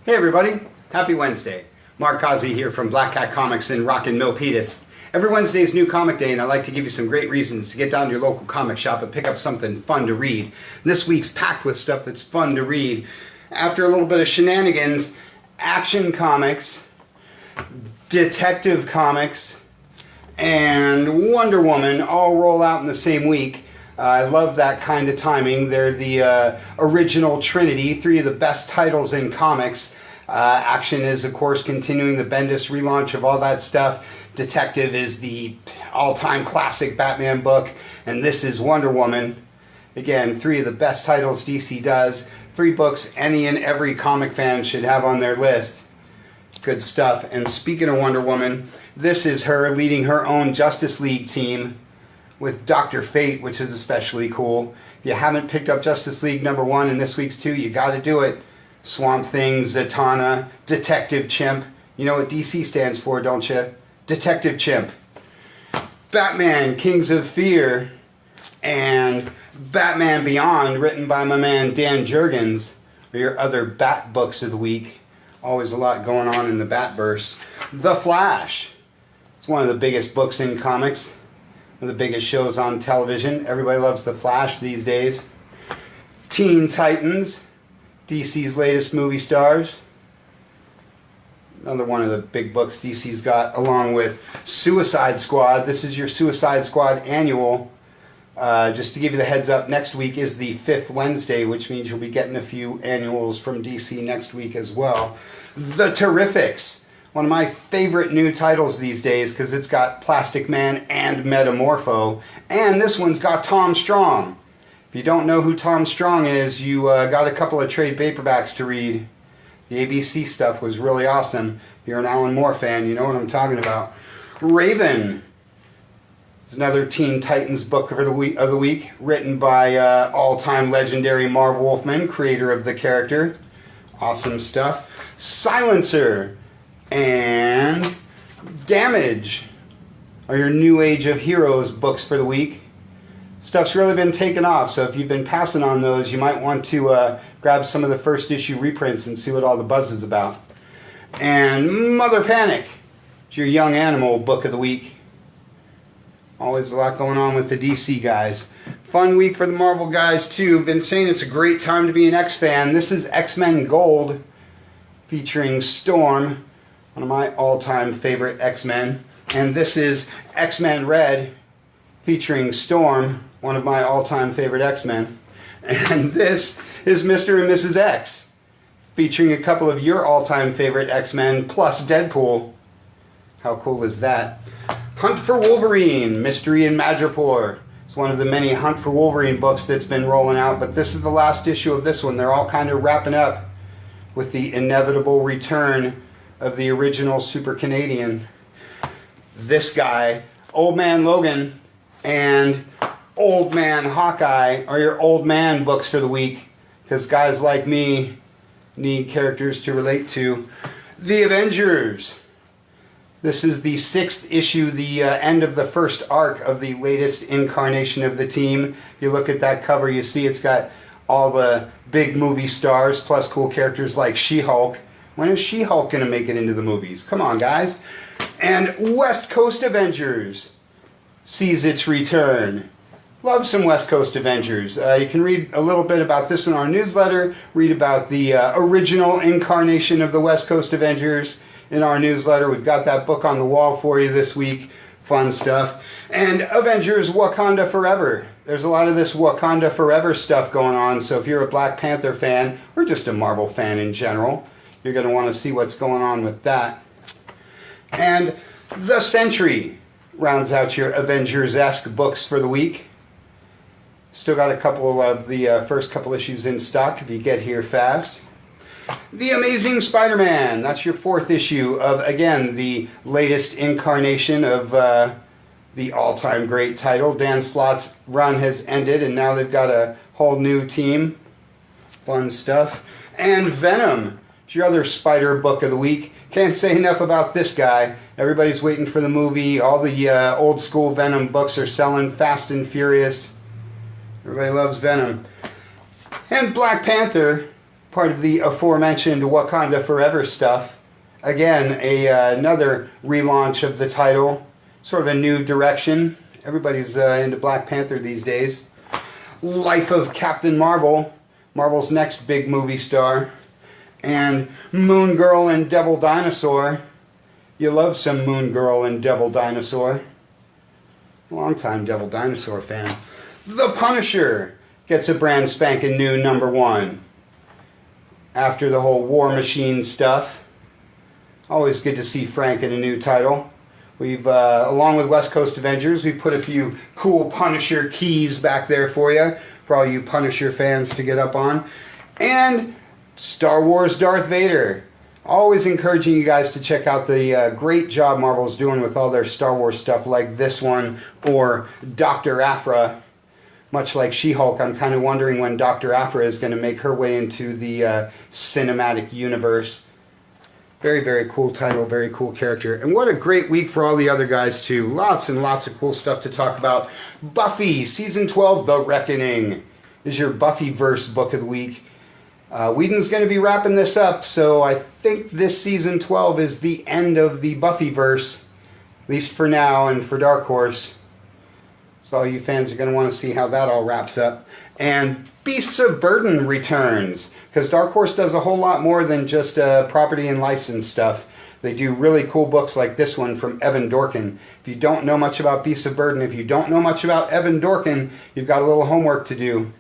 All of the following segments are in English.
Hey everybody, happy Wednesday. Mark Causey here from Black Cat Comics in Rockin' Milpitas. Every Wednesday is New Comic Day and I like to give you some great reasons to get down to your local comic shop and pick up something fun to read. This week's packed with stuff that's fun to read. After a little bit of shenanigans, Action Comics, Detective Comics, and Wonder Woman all roll out in the same week. I love that kind of timing. They're the original trinity, three of the best titles in comics. Action is, of course, continuing the Bendis relaunch of all that stuff. Detective is the all-time classic Batman book, and this is Wonder Woman. Again, three of the best titles DC does. Three books any and every comic fan should have on their list. Good stuff. And speaking of Wonder Woman, this is her leading her own Justice League team with Dr. Fate, which is especially cool. If you haven't picked up Justice League #1 in this week's 2, you got to do it. Swamp Thing, Zatanna, Detective Chimp. You know what DC stands for, don't you? Detective Chimp. Batman, Kings of Fear, and Batman Beyond, written by my man Dan Jurgens, are your other Bat books of the week. Always a lot going on in the Batverse. The Flash. It's one of the biggest books in comics. One of the biggest shows on television. Everybody loves The Flash these days. Teen Titans, DC's latest movie stars. Another one of the big books DC's got, along with Suicide Squad. This is your Suicide Squad annual. Just to give you the heads up, next week is the 5th Wednesday, which means you'll be getting a few annuals from DC next week as well. The Terrifics. One of my favorite new titles these days because it's got Plastic Man and Metamorpho. And this one's got Tom Strong. If you don't know who Tom Strong is, you got a couple of trade paperbacks to read. The ABC stuff was really awesome. If you're an Alan Moore fan, you know what I'm talking about. Raven. It's another Teen Titans book of the week, written by all-time legendary Marv Wolfman, creator of the character. Awesome stuff. Silencer and Damage are your New Age of Heroes books for the week. Stuff's really been taken off, so if you've been passing on those, you might want to grab some of the first issue reprints and see what all the buzz is about. And Mother Panic is your Young Animal book of the week. Always a lot going on with the DC guys. Fun week for the Marvel guys too. Been saying it's a great time to be an X fan. This is X-Men Gold featuring Storm, one of my all-time favorite X-Men. And this is X-Men Red featuring Storm, one of my all-time favorite X-Men. And this is Mr. and Mrs. X featuring a couple of your all-time favorite X-Men plus Deadpool. How cool is that? Hunt for Wolverine, Mystery in Madripoor. It's one of the many Hunt for Wolverine books that's been rolling out, but this is the last issue of this one. They're all kind of wrapping up with the inevitable return of the original Super Canadian. This guy, Old Man Logan, and Old Man Hawkeye are your old man books for the week, because guys like me need characters to relate to. The Avengers. This is the 6th issue, the end of the first arc of the latest incarnation of the team. If you look at that cover, you see it's got all the big movie stars, plus cool characters like She-Hulk. When is She-Hulk going to make it into the movies? Come on, guys. And West Coast Avengers sees its return. Love some West Coast Avengers. You can read a little bit about this in our newsletter, read about the original incarnation of the West Coast Avengers in our newsletter. We've got that book on the wall for you this week. Fun stuff. And Avengers Wakanda Forever. There's a lot of this Wakanda Forever stuff going on, so if you're a Black Panther fan, or just a Marvel fan in general, you're going to want to see what's going on with that. And The Sentry rounds out your Avengers-esque books for the week. Still got a couple of the first couple issues in stock if you get here fast. The Amazing Spider-Man. That's your 4th issue of, again, the latest incarnation of the all-time great title. Dan Slott's run has ended, and now they've got a whole new team. Fun stuff. And Venom. It's your other Spider book of the week. Can't say enough about this guy. Everybody's waiting for the movie. All the old-school Venom books are selling fast and furious. Everybody loves Venom. And Black Panther part of the aforementioned Wakanda Forever stuff. Again, another relaunch of the title, sort of a new direction. Everybody's into Black Panther these days. Life of Captain Marvel, Marvel's next big movie star. And Moon Girl and Devil Dinosaur. You love some Moon Girl and Devil Dinosaur. Longtime Devil Dinosaur fan. The Punisher gets a brand spanking new #1. After the whole War Machine stuff. Always good to see Frank in a new title. We've, along with West Coast Avengers, we've put a few cool Punisher keys back there for you, for all you Punisher fans to get up on. And Star Wars Darth Vader. Always encouraging you guys to check out the great job Marvel's doing with all their Star Wars stuff like this one, or Dr. Aphra. Much like She-Hulk, I'm kind of wondering when Dr. Aphra is going to make her way into the cinematic universe. Very, very cool title, very cool character. And what a great week for all the other guys, too. Lots and lots of cool stuff to talk about. Buffy, Season 12, The Reckoning, is your Buffyverse book of the week. Whedon's going to be wrapping this up, so I think this Season 12 is the end of the Buffyverse, at least for now and for Dark Horse. So all you fans are going to want to see how that all wraps up. And Beasts of Burden returns, because Dark Horse does a whole lot more than just property and license stuff. They do really cool books like this one from Evan Dorkin. If you don't know much about Beasts of Burden, if you don't know much about Evan Dorkin, you've got a little homework to do.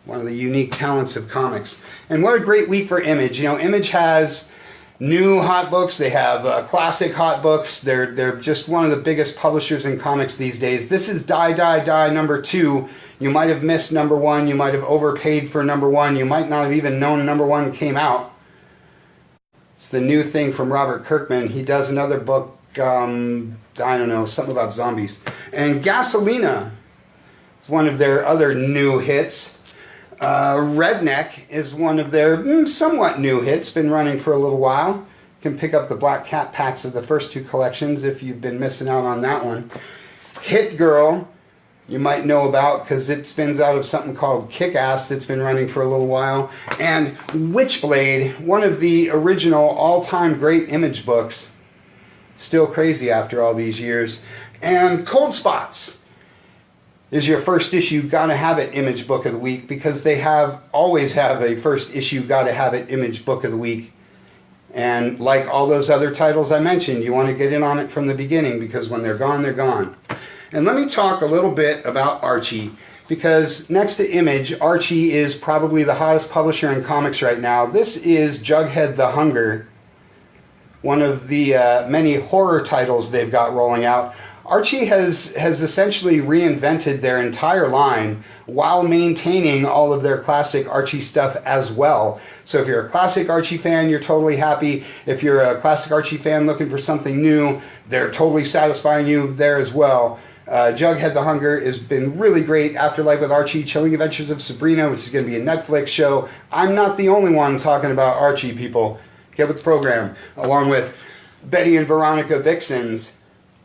One of the unique talents of comics. And what a great week for Image. You know, Image has new hot books. They have classic hot books. They're just one of the biggest publishers in comics these days. This is Die, Die, Die #2. You might have missed #1. You might have overpaid for #1. You might not have even known #1 came out. It's the new thing from Robert Kirkman. He does another book, I don't know, something about zombies. And Gasolina is one of their other new hits. Redneck is one of their somewhat new hits, been running for a little while. You can pick up the Black Cat packs of the first 2 collections if you've been missing out on that one. Hit Girl, you might know about because it spins out of something called Kick-Ass that's been running for a little while. And Witchblade, one of the original all-time great Image books. Still crazy after all these years. And Cold Spots is your first issue Gotta Have It Image book of the week, because they always have a first issue Gotta Have It Image book of the week. And like all those other titles I mentioned, you want to get in on it from the beginning, because when they're gone, they're gone. And let me talk a little bit about Archie, because next to Image, Archie is probably the hottest publisher in comics right now. This is Jughead the Hunger, one of the many horror titles they've got rolling out. Archie has essentially reinvented their entire line while maintaining all of their classic Archie stuff as well. So if you're a classic Archie fan, you're totally happy. If you're a classic Archie fan looking for something new, they're totally satisfying you there as well. Jughead the Hunger has been really great. Afterlife with Archie, Chilling Adventures of Sabrina, which is going to be a Netflix show. I'm not the only one talking about Archie, people. Get with the program. Along with Betty and Veronica Vixens.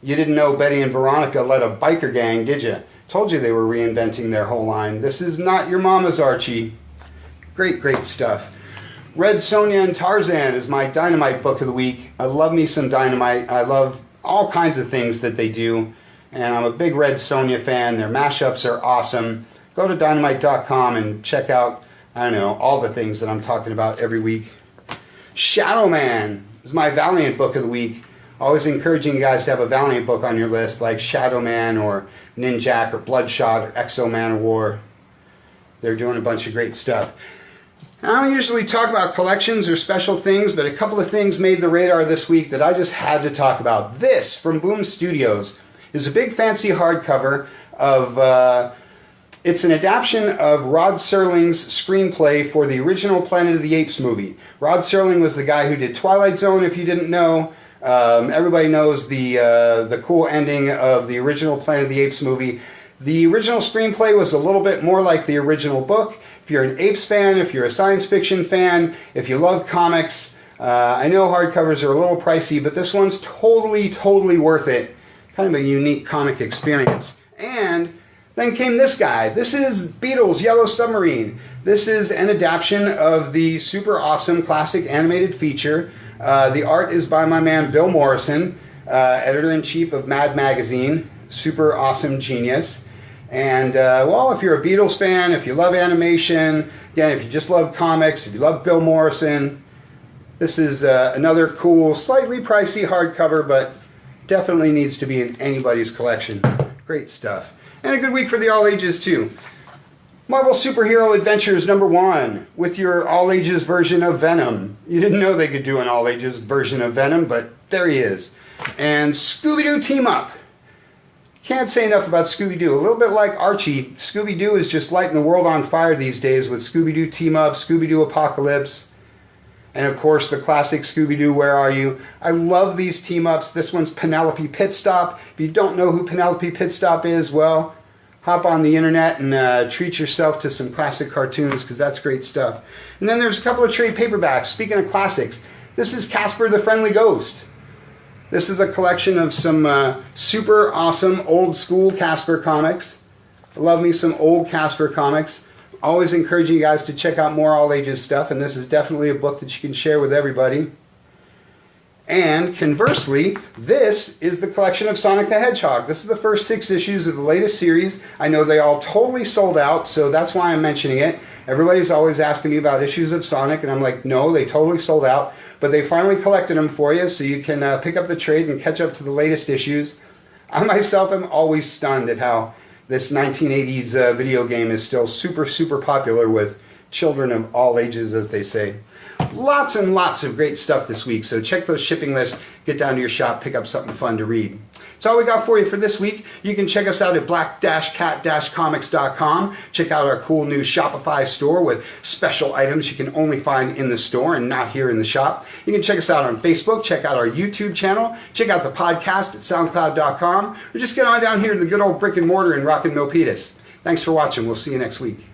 You didn't know Betty and Veronica led a biker gang, did you? Told you they were reinventing their whole line. This is not your mama's Archie. Great, great stuff. Red Sonja and Tarzan is my Dynamite book of the week. I love me some Dynamite. I love all kinds of things that they do. And I'm a big Red Sonja fan. Their mashups are awesome. Go to Dynamite.com and check out, I don't know, all the things that I'm talking about every week. Shadow Man is my Valiant book of the week. Always encouraging you guys to have a Valiant book on your list, like Shadow Man or Ninjak or Bloodshot or Exo Man of War. They're doing a bunch of great stuff. I don't usually talk about collections or special things, but a couple of things made the radar this week that I just had to talk about. This, from Boom Studios, is a big fancy hardcover of... it's an adaptation of Rod Serling's screenplay for the original Planet of the Apes movie. Rod Serling was the guy who did Twilight Zone, if you didn't know. Everybody knows the cool ending of the original Planet of the Apes movie. The original screenplay was a little bit more like the original book. If you're an Apes fan, if you're a science fiction fan, if you love comics, I know hardcovers are a little pricey, but this one's totally, totally worth it. Kind of a unique comic experience. And Then came this guy. This is Beatles Yellow Submarine. This is an adaptation of the super awesome classic animated feature. The art is by my man Bill Morrison, editor-in-chief of Mad Magazine. Super awesome genius. And well, if you're a Beatles fan, if you love animation, again, if you just love comics, if you love Bill Morrison, this is another cool, slightly pricey hardcover, but definitely needs to be in anybody's collection. Great stuff. And a good week for the all ages too. Marvel Superhero Adventures #1 with your all ages version of Venom. You didn't know they could do an all ages version of Venom, but there he is. And Scooby-Doo Team Up. Can't say enough about Scooby-Doo. A little bit like Archie, Scooby-Doo is just lighting the world on fire these days with Scooby-Doo Team Up, Scooby-Doo Apocalypse, and of course the classic Scooby-Doo Where Are You? I love these team-ups. This one's Penelope Pitstop. If you don't know who Penelope Pitstop is, well, hop on the internet and treat yourself to some classic cartoons, because that's great stuff. And then there's a couple of trade paperbacks. Speaking of classics, this is Casper the Friendly Ghost. This is a collection of some super awesome old school Casper comics. I love me some old Casper comics. Always encouraging you guys to check out more all ages stuff, and this is definitely a book that you can share with everybody. And conversely, this is the collection of Sonic the Hedgehog. This is the first 6 issues of the latest series. I know they all totally sold out, so that's why I'm mentioning it. Everybody's always asking me about issues of Sonic, and I'm like, no, they totally sold out. But they finally collected them for you, so you can pick up the trade and catch up to the latest issues. I myself am always stunned at how this 1980s video game is still super, super popular with children of all ages, as they say. Lots and lots of great stuff this week, so check those shipping lists, get down to your shop, pick up something fun to read. That's all we got for you for this week. You can check us out at black-cat-comics.com. Check out our cool new Shopify store with special items you can only find in the store and not here in the shop. You can check us out on Facebook, check out our YouTube channel, check out the podcast at soundcloud.com, or just get on down here to the good old brick and mortar in Rockin' Milpitas. Thanks for watching. We'll see you next week.